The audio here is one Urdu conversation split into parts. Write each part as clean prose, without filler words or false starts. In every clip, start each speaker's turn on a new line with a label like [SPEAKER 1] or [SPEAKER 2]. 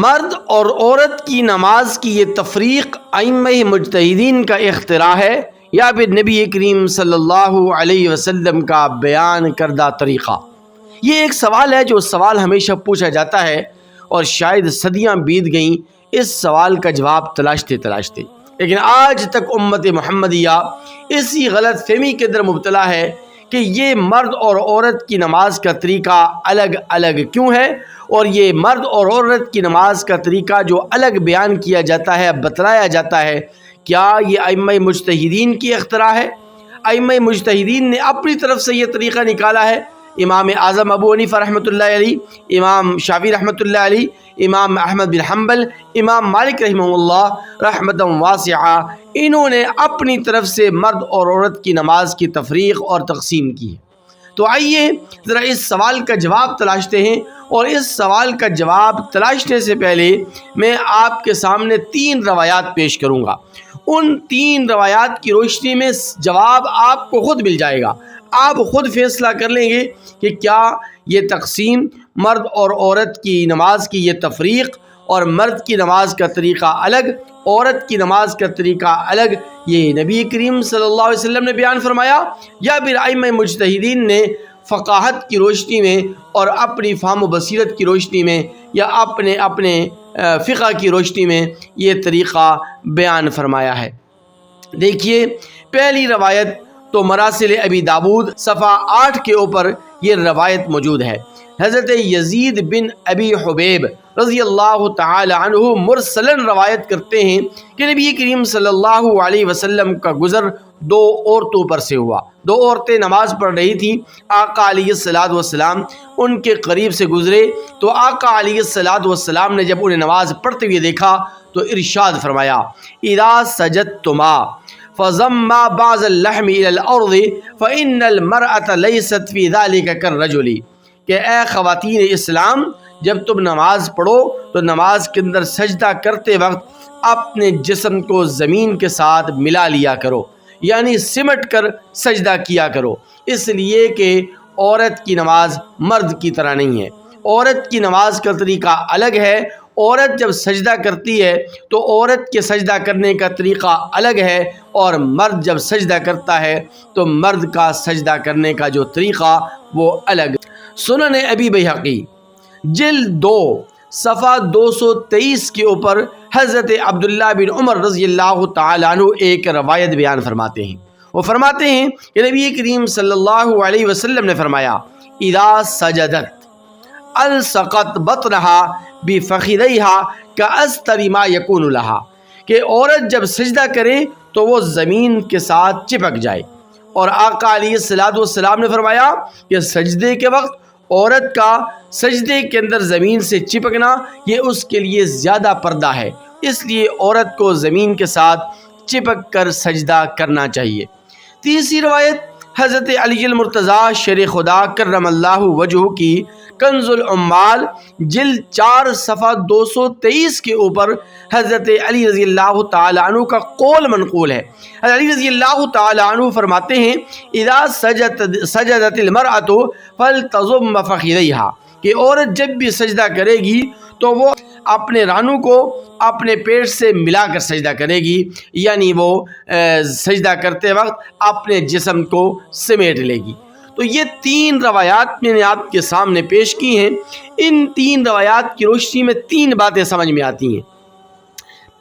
[SPEAKER 1] مرد اور عورت کی نماز کی یہ تفریق ائمہ مجتہدین کا اختراع ہے یا پھر نبی کریم صلی اللہ علیہ وسلم کا بیان کردہ طریقہ؟ یہ ایک سوال ہے جو سوال ہمیشہ پوچھا جاتا ہے اور شاید صدیاں بیت گئیں اس سوال کا جواب تلاشتے تلاشتے، لیکن آج تک امت محمدیہ اسی غلط فہمی کے اندر مبتلا ہے کہ یہ مرد اور عورت کی نماز کا طریقہ الگ الگ کیوں ہے، اور یہ مرد اور عورت کی نماز کا طریقہ جو الگ بیان کیا جاتا ہے، بتلایا جاتا ہے، کیا یہ ائمہ مجتہدین کی اختراع ہے؟ ائمہ مجتہدین نے اپنی طرف سے یہ طریقہ نکالا ہے؟ امام اعظم ابو حنیفہ رحمۃ اللہ علیہ، امام شافعی رحمۃ اللہ علیہ، امام احمد بن حنبل، امام مالک رحمہ اللہ رحمۃ واسعہ، انہوں نے اپنی طرف سے مرد اور عورت کی نماز کی تفریق اور تقسیم کی ہے۔ تو آئیے ذرا اس سوال کا جواب تلاشتے ہیں، اور اس سوال کا جواب تلاشنے سے پہلے میں آپ کے سامنے 3 روایات پیش کروں گا۔ ان 3 روایات کی روشنی میں جواب آپ کو خود مل جائے گا، آپ خود فیصلہ کر لیں گے کہ کیا یہ تقسیم، مرد اور عورت کی نماز کی یہ تفریق اور مرد کی نماز کا طریقہ الگ، عورت کی نماز کا طریقہ الگ، یہ نبی کریم صلی اللہ علیہ وسلم نے بیان فرمایا یا پھر ائمہ مجتہدین نے فقاہت کی روشنی میں اور اپنی فہم و بصیرت کی روشنی میں یا اپنے فقہ کی روشنی میں یہ طریقہ بیان فرمایا ہے۔ دیکھیے، پہلی روایت تو مراسل ابی داود صفحہ 8 کے اوپر یہ روایت موجود ہے۔ حضرت یزید بن ابی حبیب رضی اللہ تعالی عنہ مرسلن روایت کرتے ہیں کہ نبی کریم صلی اللہ علیہ وسلم کا گزر 2 عورتوں پر سے ہوا۔ 2 عورتیں نماز پڑھ رہی تھیں، آقا علیہ الصلوۃ والسلام ان کے قریب سے گزرے تو آقا علیہ الصلوۃ والسلام نے جب انہیں نماز پڑھتے ہوئے دیکھا تو ارشاد فرمایا، اذا سجدتما فضما بعض اللحم الى الارض فان المرأة ليست في ذلك كالرجل، کہ اے خواتین اسلام، جب تم نماز پڑھو تو نماز کے اندر سجدہ کرتے وقت اپنے جسم کو زمین کے ساتھ ملا لیا کرو، یعنی سمٹ کر سجدہ کیا کرو، اس لیے کہ عورت کی نماز مرد کی طرح نہیں ہے۔ عورت کی نماز کا طریقہ الگ ہے، عورت جب سجدہ کرتی ہے تو عورت کے سجدہ کرنے کا طریقہ الگ ہے، اور مرد جب سجدہ کرتا ہے تو مرد کا سجدہ کرنے کا جو طریقہ وہ الگ۔ سنن ابی بیہقی جلد 2 صفحہ 223 کے اوپر حضرت عبداللہ بن عمر رضی اللہ تعالی عنہ ایک روایت بیان فرماتے ہیں۔ وہ فرماتے ہیں کہ نبی کریم صلی اللہ علیہ وسلم نے فرمایا، اذا سجدت الصقت بطنها بفخذیها کاستر ما یکون لها، کہ عورت جب سجدہ کرے تو وہ زمین کے ساتھ چپک جائے، اور آقا علیہ الصلوۃ والسلام نے فرمایا کہ سجدے کے وقت عورت کا سجدے کے اندر زمین سے چپکنا یہ اس کے لیے زیادہ پردہ ہے، اس لیے عورت کو زمین کے ساتھ چپک کر سجدہ کرنا چاہیے۔ تیسری روایت حضرت علی المرتضیٰ شیر خدا کرم اللہ وجہہ کی کنز العمال جلد 4 صفحہ 223 کے اوپر حضرت علی رضی اللہ تعالی عنہ کا قول منقول ہے۔ حضرت علی رضی اللہ تعالی عنہ فرماتے ہیں، اذا سجدت المرأة فلتضم فخذیہا، کہ عورت جب بھی سجدہ کرے گی تو وہ اپنے رانوں کو اپنے پیٹ سے ملا کر سجدہ کرے گی، یعنی وہ سجدہ کرتے وقت اپنے جسم کو سمیٹ لے گی۔ تو یہ 3 روایات میں نے آپ کے سامنے پیش کی ہیں۔ ان 3 روایات کی روشنی میں 3 باتیں سمجھ میں آتی ہیں۔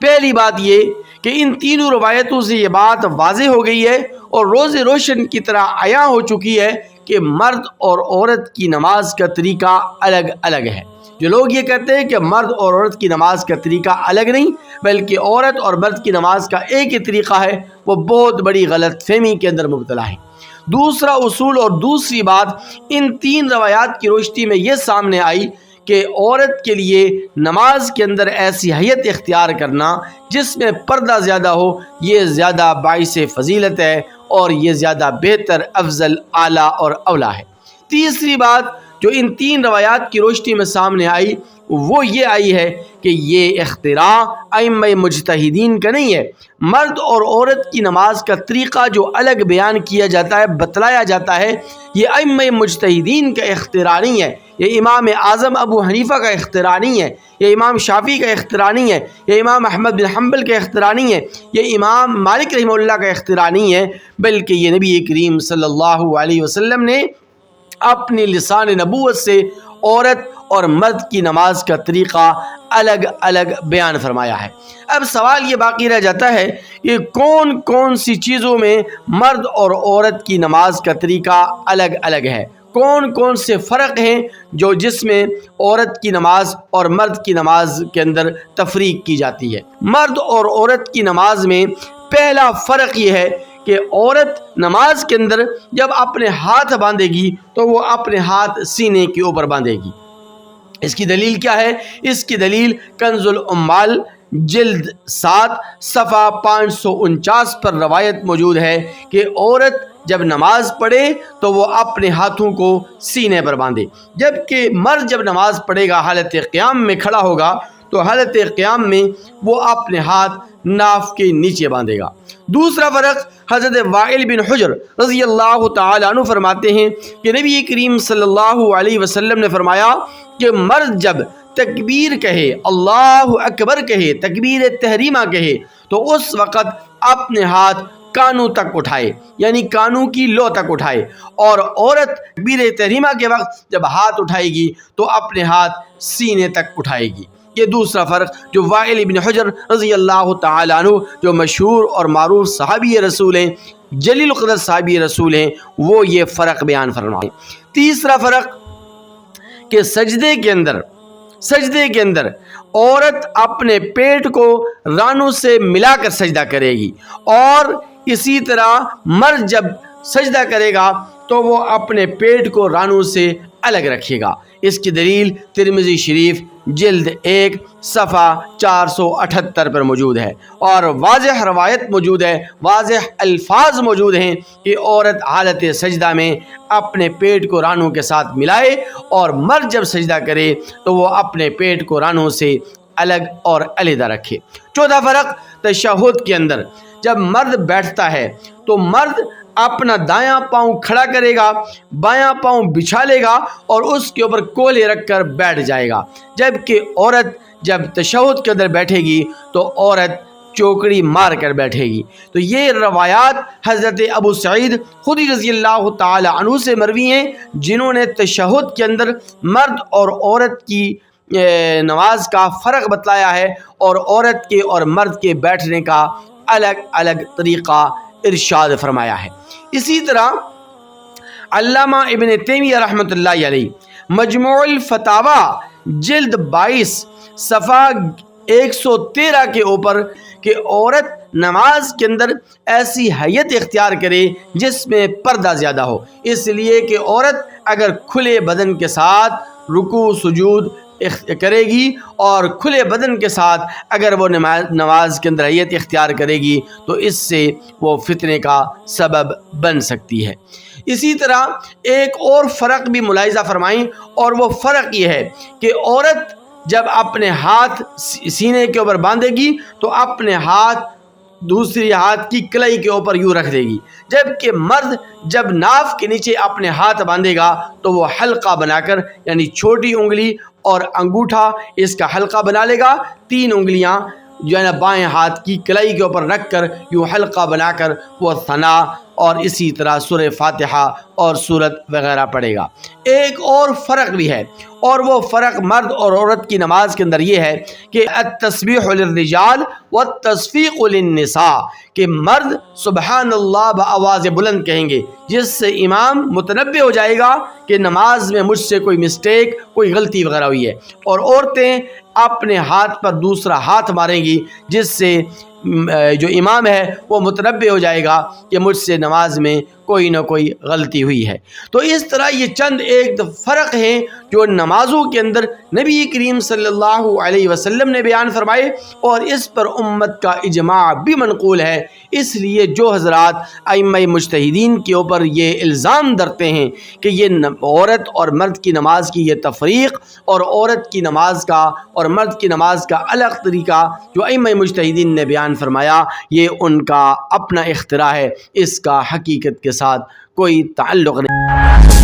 [SPEAKER 1] پہلی بات یہ کہ ان 3 روایتوں سے یہ بات واضح ہو گئی ہے اور روز روشن کی طرح عیاں ہو چکی ہے کہ مرد اور عورت کی نماز کا طریقہ الگ الگ ہے۔ جو لوگ یہ کہتے ہیں کہ مرد اور عورت کی نماز کا طریقہ الگ نہیں بلکہ عورت اور مرد کی نماز کا ایک ہی طریقہ ہے، وہ بہت بڑی غلط فہمی کے اندر مبتلا ہے۔ دوسرا اصول اور دوسری بات ان 3 روایات کی روشنی میں یہ سامنے آئی کہ عورت کے لیے نماز کے اندر ایسی حیت اختیار کرنا جس میں پردہ زیادہ ہو، یہ زیادہ باعث فضیلت ہے اور یہ زیادہ بہتر، افضل، اعلیٰ اور اولیٰ ہے۔ تیسری بات جو ان تین روایات کی روشنی میں سامنے آئی وہ یہ آئی ہے کہ یہ اختراع ائمہ مجتہدین کا نہیں ہے۔ مرد اور عورت کی نماز کا طریقہ جو الگ بیان کیا جاتا ہے، بتلایا جاتا ہے، یہ ائمہ مجتہدین کا اختراع نہیں ہے، یہ امام اعظم ابو حنیفہ کا اختراع نہیں ہے، یہ امام شافعی کا اختراع نہیں ہے، یہ امام احمد بن حنبل کا اختراع نہیں ہے، یہ امام مالک رحمہ اللہ کا اختراع نہیں ہے، بلکہ یہ نبی کریم صلی اللہ علیہ وسلم نے اپنی لسان نبوت سے عورت اور مرد کی نماز کا طریقہ الگ الگ بیان فرمایا ہے۔ اب سوال یہ باقی رہ جاتا ہے کہ کون کون سی چیزوں میں مرد اور عورت کی نماز کا طریقہ الگ الگ ہے، کون کون سے فرق ہیں جو جس میں عورت کی نماز اور مرد کی نماز کے اندر تفریق کی جاتی ہے۔ مرد اور عورت کی نماز میں پہلا فرق یہ ہے کہ عورت نماز کے اندر جب اپنے ہاتھ باندھے گی تو وہ اپنے ہاتھ سینے کے اوپر باندھے گی۔ اس کی دلیل کیا ہے؟ اس کی دلیل کنز العمال جلد 7 صفحہ 549 پر روایت موجود ہے کہ عورت جب نماز پڑھے تو وہ اپنے ہاتھوں کو سینے پر باندھے، جبکہ مرد جب نماز پڑھے گا حالت قیام میں کھڑا ہوگا تو حالت قیام میں وہ اپنے ہاتھ ناف کے نیچے باندھے گا۔ دوسرا فرق، حضرت وائل بن حجر رضی اللہ تعالیٰ عنہ فرماتے ہیں کہ نبی کریم صلی اللہ علیہ وسلم نے فرمایا کہ مرد جب تکبیر کہے، اللہ اکبر کہے، تکبیر تحریمہ کہے، تو اس وقت اپنے ہاتھ کانوں تک اٹھائے، یعنی کانوں کی لو تک اٹھائے، اور عورت تکبیر تحریمہ کے وقت جب ہاتھ اٹھائے گی تو اپنے ہاتھ سینے تک اٹھائے گی۔ یہ دوسرا فرق جو وائل بن حجر رضی اللہ تعالیٰ عنہ جو مشہور اور معروف صحابی رسول ہیں، جلیل القدر صحابی رسول ہیں، وہ یہ فرق بیان فرمائے۔ تیسرا فرق کہ سجدے کے اندر عورت اپنے پیٹ کو رانوں سے ملا کر سجدہ کرے گی، اور اسی طرح مرد جب سجدہ کرے گا تو وہ اپنے پیٹ کو رانوں سے الگ رکھے گا۔ اس کی دلیل ترمذی شریف جلد 1 صفحہ 478 پر موجود ہے، اور واضح روایت موجود ہے، واضح الفاظ موجود ہیں کہ عورت حالت سجدہ میں اپنے پیٹ کو رانوں کے ساتھ ملائے، اور مرد جب سجدہ کرے تو وہ اپنے پیٹ کو رانوں سے الگ اور علیحدہ رکھے۔ چوتھا فرق، تشہد کے اندر جب مرد بیٹھتا ہے تو مرد اپنا دایاں پاؤں کھڑا کرے گا، بایاں پاؤں بچھا لے گا اور اس کے اوپر کولے رکھ کر بیٹھ جائے گا، جبکہ عورت جب تشہد کے اندر بیٹھے گی تو عورت چوکڑی مار کر بیٹھے گی۔ تو یہ روایات حضرت ابو سعید خدری رضی اللہ تعالی عنہ سے مروی ہیں، جنہوں نے تشہد کے اندر مرد اور عورت کی نماز کا فرق بتلایا ہے، اور عورت کے اور مرد کے بیٹھنے کا الگ الگ طریقہ ارشاد فرمایا ہے۔ اسی طرح علامہ ابن تیمیہ رحمۃ اللہ علیہ مجموع الفتاوی جلد 22 صفحہ 113 کے اوپر کہ عورت نماز کے اندر ایسی حیت اختیار کرے جس میں پردہ زیادہ ہو، اس لیے کہ عورت اگر کھلے بدن کے ساتھ رکوع سجود کرے گی اور کھلے بدن کے ساتھ اگر وہ نماز کے اندر حیت اختیار کرے گی تو اس سے وہ فتنے کا سبب بن سکتی ہے۔ اسی طرح ایک اور فرق بھی ملاحظہ فرمائیں، اور وہ فرق یہ ہے کہ عورت جب اپنے ہاتھ سینے کے اوپر باندھے گی تو اپنے ہاتھ دوسری ہاتھ کی کلائی کے اوپر یوں رکھ دے گی، جبکہ مرد جب ناف کے نیچے اپنے ہاتھ باندھے گا تو وہ حلقہ بنا کر، یعنی چھوٹی انگلی اور انگوٹھا اس کا حلقہ بنا لے گا، 3 انگلیاں جو ہے نا بائیں ہاتھ کی کلائی کے اوپر رکھ کر یوں حلقہ بنا کر وہ ثنا اور اسی طرح سورہ فاتحہ اور سورت وغیرہ پڑھے گا۔ ایک اور فرق بھی ہے، اور وہ فرق مرد اور عورت کی نماز کے اندر یہ ہے کہ التسبیح للرجال والتصفیق للنساء، کہ مرد سبحان اللہ بآواز بلند کہیں گے، جس سے امام متنبہ ہو جائے گا کہ نماز میں مجھ سے کوئی مسٹیک، کوئی غلطی وغیرہ ہوئی ہے، اور عورتیں اپنے ہاتھ پر دوسرا ہاتھ ماریں گی، جس سے جو امام ہے وہ متنبہ ہو جائے گا کہ مجھ سے نماز میں کوئی نہ کوئی غلطی ہوئی ہے۔ تو اس طرح یہ چند ایک فرق ہیں جو نمازوں کے اندر نبی کریم صلی اللہ علیہ وسلم نے بیان فرمائے، اور اس پر امت کا اجماع بھی منقول ہے۔ اس لیے جو حضرات ائمہ مجتہدین کے اوپر یہ الزام دھرتے ہیں کہ یہ عورت اور مرد کی نماز کی یہ تفریق اور عورت کی نماز کا اور مرد کی نماز کا الگ طریقہ جو ائمہ مجتہدین نے بیان فرمایا، یہ ان کا اپنا اختراع ہے، اس کا حقیقت کے ساتھ کوئی تعلق نہیں۔